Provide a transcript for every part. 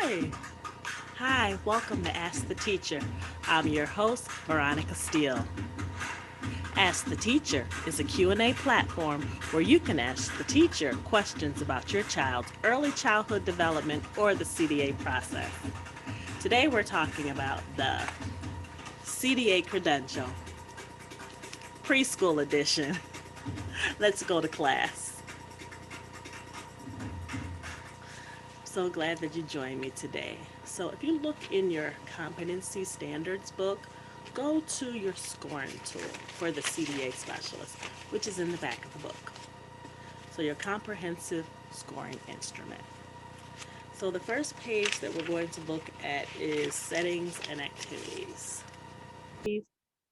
Hi. Hi, welcome to Ask the Teacher. I'm your host, Veronica Steele. Ask the Teacher is a Q&A platform where you can ask the teacher questions about your child's early childhood development or the CDA process. Today we're talking about the CDA credential, preschool edition. Let's go to class. So glad that you joined me today. So if you look in your competency standards book, go to your scoring tool for the CDA specialist, which is in the back of the book. So your comprehensive scoring instrument. So the first page that we're going to look at is settings and activities.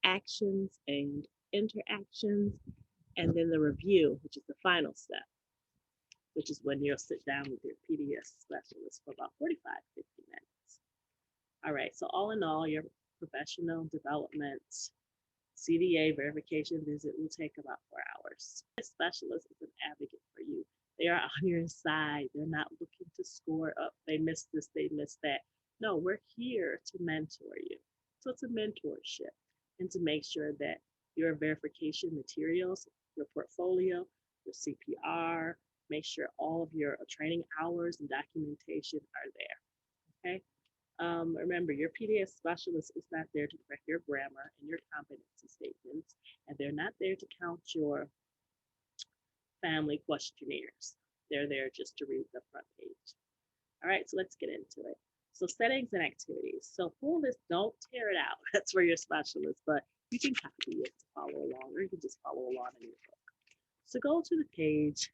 Actions and interactions, and then the review, which is the final step, which is when you'll sit down with your PDS specialist for about 45, 50 minutes. All right, so all in all, your professional development CDA verification visit will take about 4 hours. A specialist is an advocate for you. They are on your side. They're not looking to score up. They missed this, they missed that. No, we're here to mentor you. So it's a mentorship and to make sure that your verification materials, your portfolio, your CPR, make sure all of your training hours and documentation are there. Okay. Remember, your PDS specialist is not there to correct your grammar and your competency statements, and they're not there to count your family questionnaires. They're there just to read the front page. All right, so let's get into it. So settings and activities. So pull this, don't tear it out. That's for your specialist, but you can copy it to follow along, or you can just follow along in your book. So go to the page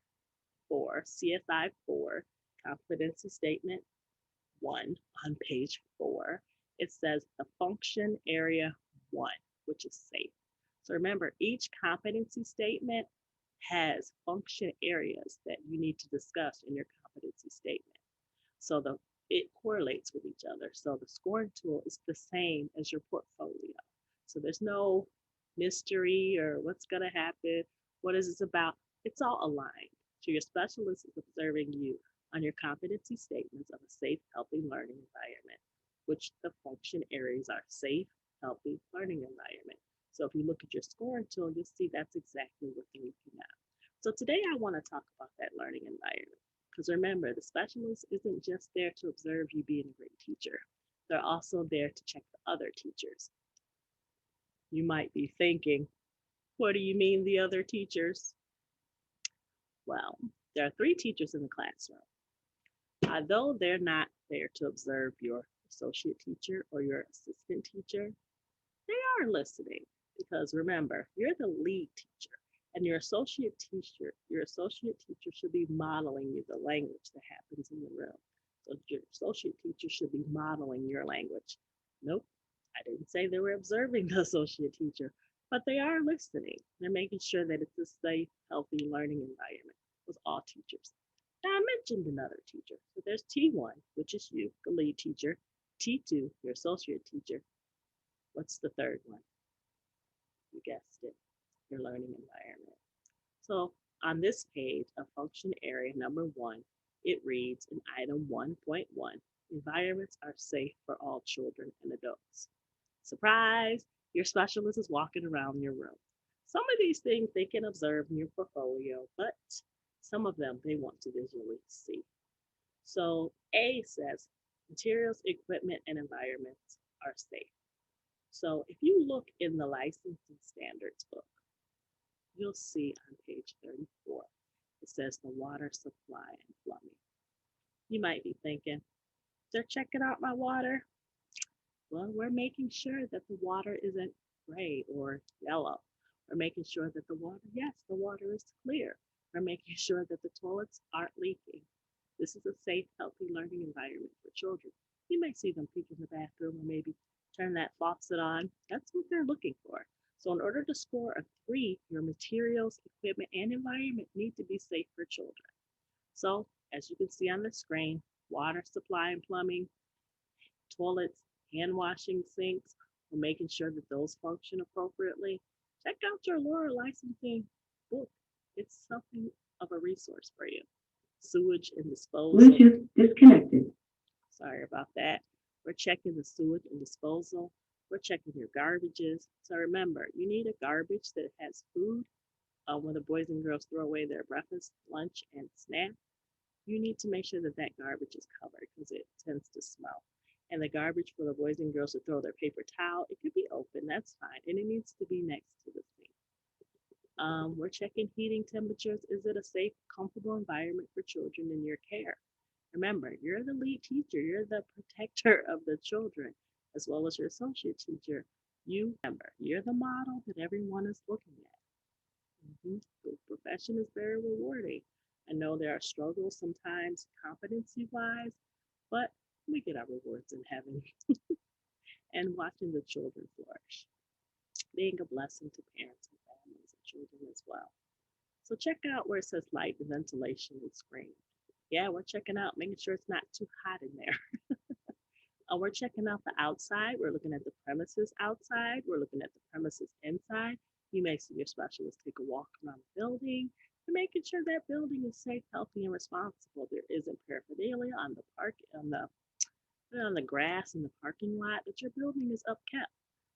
4, CSI 4, competency statement 1 on page 4. It says the function area 1, which is safe. So remember, each competency statement has function areas that you need to discuss in your competency statement. So it correlates with each other. So the scoring tool is the same as your portfolio. So there's no mystery or what's going to happen. What is this about? It's all aligned. So your specialist is observing you on your competency statements of a safe, healthy learning environment, which the function areas are safe, healthy learning environment. So if you look at your scoring tool, you'll see that's exactly what they're looking at. So today I want to talk about that learning environment. Because remember, the specialist isn't just there to observe you being a great teacher. They're also there to check the other teachers. You might be thinking, what do you mean the other teachers? Well, there are 3 teachers in the classroom. Although they're not there to observe your associate teacher or your assistant teacher, they are listening because remember, you're the lead teacher and your associate teacher should be modeling you the language that happens in the room. So your associate teacher should be modeling your language. Nope, I didn't say they were observing the associate teacher, but they are listening. They're making sure that it's a safe, healthy learning environment with all teachers. Now, I mentioned another teacher. So there's T1, which is you, the lead teacher. T2, your associate teacher. What's the third one? You guessed it, your learning environment. So on this page of function area number 1, it reads in item 1.1, environments are safe for all children and adults. Surprise, your specialist is walking around your room. Some of these things they can observe in your portfolio, but some of them they want to visually see. So A says materials, equipment, and environments are safe. So if you look in the licensing standards book, you'll see on page 34, it says the water supply and plumbing. You might be thinking, they're checking out my water. Well, we're making sure that the water isn't gray or yellow. We're making sure that the water, yes, the water is clear. We're making sure that the toilets aren't leaking. This is a safe, healthy learning environment for children. You may see them peek in the bathroom or maybe turn that faucet on. That's what they're looking for. So in order to score a 3, your materials, equipment, and environment need to be safe for children. So as you can see on the screen, water supply and plumbing, toilets, hand washing sinks, we're making sure that those function appropriately. Check out your Laura licensing book. It's something of a resource for you. Sewage and disposal. Bluetooth disconnected. Sorry about that. We're checking the sewage and disposal. We're checking your garbages. So remember, you need a garbage that has food. When the boys and girls throw away their breakfast, lunch, and snack, you need to make sure that that garbage is covered because it tends to smell. And the garbage for the boys and girls to throw their paper towel, it could be open, that's fine. And it needs to be next to the sink. We're checking heating temperatures. Is it a safe, comfortable environment for children in your care? Remember, you're the lead teacher, you're the protector of the children, as well as your associate teacher. You remember, you're the model that everyone is looking at. The profession is very rewarding. I know there are struggles sometimes competency wise, but we get our rewards in heaven and watching the children flourish, being a blessing to parents and families and children as well. So check out where it says light and ventilation and screen. Yeah, we're checking out, making sure it's not too hot in there. We're checking out the outside. We're looking at the premises outside. We're looking at the premises inside. You may see your specialist take a walk around the building. You're making sure that building is safe, healthy, and responsible. There isn't paraphernalia on the park on the grass in the parking lot. That your building is upkept.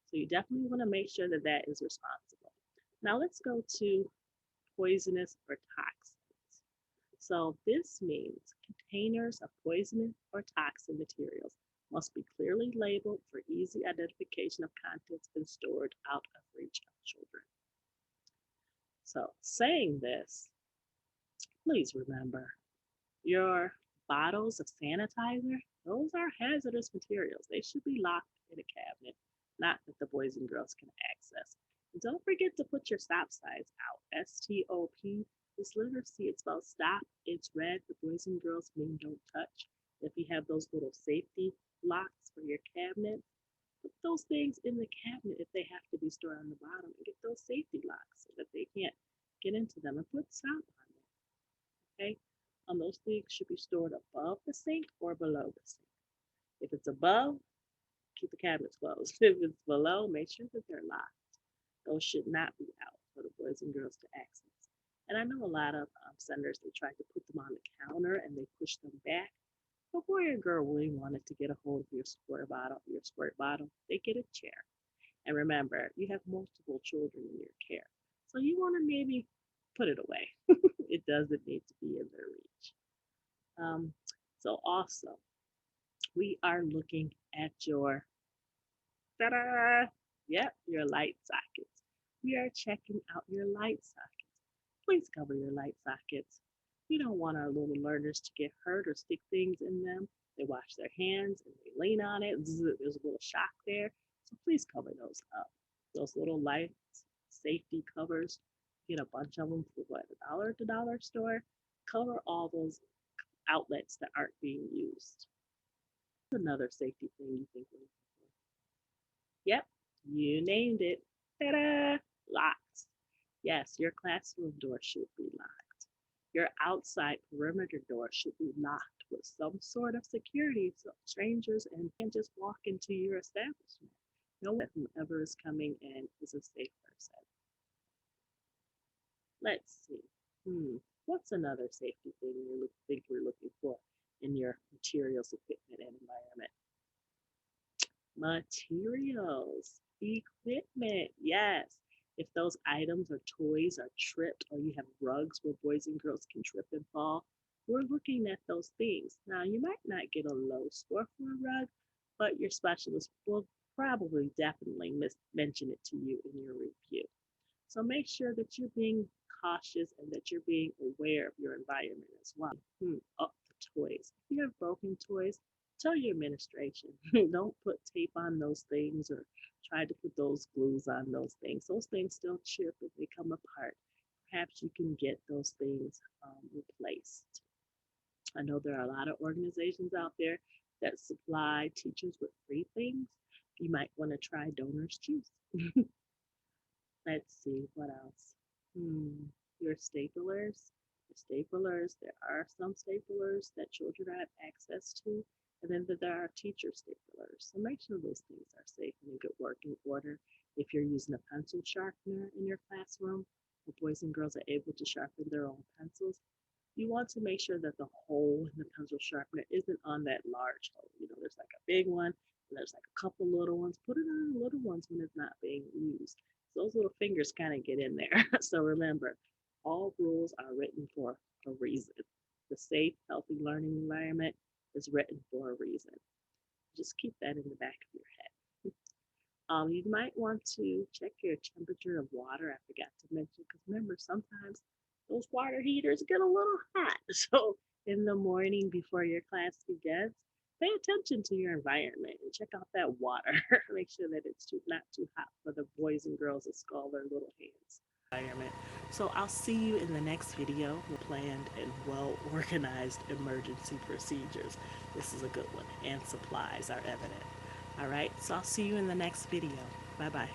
So you definitely want to make sure that that is responsible. Now let's go to poisonous or toxins. So this means containers of poisonous or toxic materials must be clearly labeled for easy identification of contents and stored out of reach of children. So saying this, please remember your bottles of sanitizer, those are hazardous materials. They should be locked in a cabinet, not that the boys and girls can access. And don't forget to put your stop signs out. STOP. This letter C, it's spelled stop. It's red. The boys and girls mean don't touch. If you have those little safety locks for your cabinet, put those things in the cabinet if they have to be stored on the bottom and get those safety locks so that they can't get into them and put stop on them. Okay? Those things should be stored above the sink or below the sink. If it's above, keep the cabinets closed. If it's below, make sure that they're locked. Those should not be out for the boys and girls to access. And I know a lot of centers, they try to put them on the counter and they push them back. But boy or girl really wanted to get a hold of your squirt bottle, they get a chair. And remember, you have multiple children in your care. So you want to maybe put it away. It doesn't need to be in their reach. So also, we are looking at your, ta-da, yep, your light sockets. We are checking out your light sockets. Please cover your light sockets. We don't want our little learners to get hurt or stick things in them. They wash their hands and they lean on it. There's a little shock there. So please cover those up. Those little light safety covers, get a bunch of them for what, $1 at the dollar store? Cover all those outlets that aren't being used. Another safety thing you think we're looking for. Yep, you named it. Ta-da! Locks. Yes, your classroom door should be locked. Your outside perimeter door should be locked with some sort of security so strangers and can't just walk into your establishment. No one whoever is coming in is a safe person. Let's see. What's another safety thing you think we're looking for in your materials, equipment, and environment? Materials, equipment, yes. If those items or toys are tripped or you have rugs where boys and girls can trip and fall, we're looking at those things. Now, you might not get a low score for a rug, but your specialist will probably definitely mention it to you in your review. So make sure that you're being cautious and that you're being aware of your environment as well. Oh, the toys. If you have broken toys, tell your administration. Don't put tape on those things or try to put those glues on those things. Those things still chip if they come apart. Perhaps you can get those things replaced. I know there are a lot of organizations out there that supply teachers with free things. You might want to try Donors Choose. Let's see, what else? Your staplers. There are some staplers that children have access to, and then there are teacher staplers. So make sure those things are safe and in good working order. If you're using a pencil sharpener in your classroom, the boys and girls are able to sharpen their own pencils. You want to make sure that the hole in the pencil sharpener isn't on that large hole. You know, there's like a big one, and there's like a couple little ones. Put it on the little ones when it's not being used. So those little fingers kind of get in there. So remember, all rules are written for a reason. The safe, healthy learning environment is written for a reason. Just keep that in the back of your head. You might want to check your temperature of water. I forgot to mention, because remember, sometimes those water heaters get a little hot. So in the morning before your class begins, pay attention to your environment and check out that water. Make sure that it's not too hot for the boys and girls to scald their little hands. Environment. So I'll see you in the next video with planned and well organized emergency procedures. This is a good one, and supplies are evident. All right, so I'll see you in the next video. Bye bye.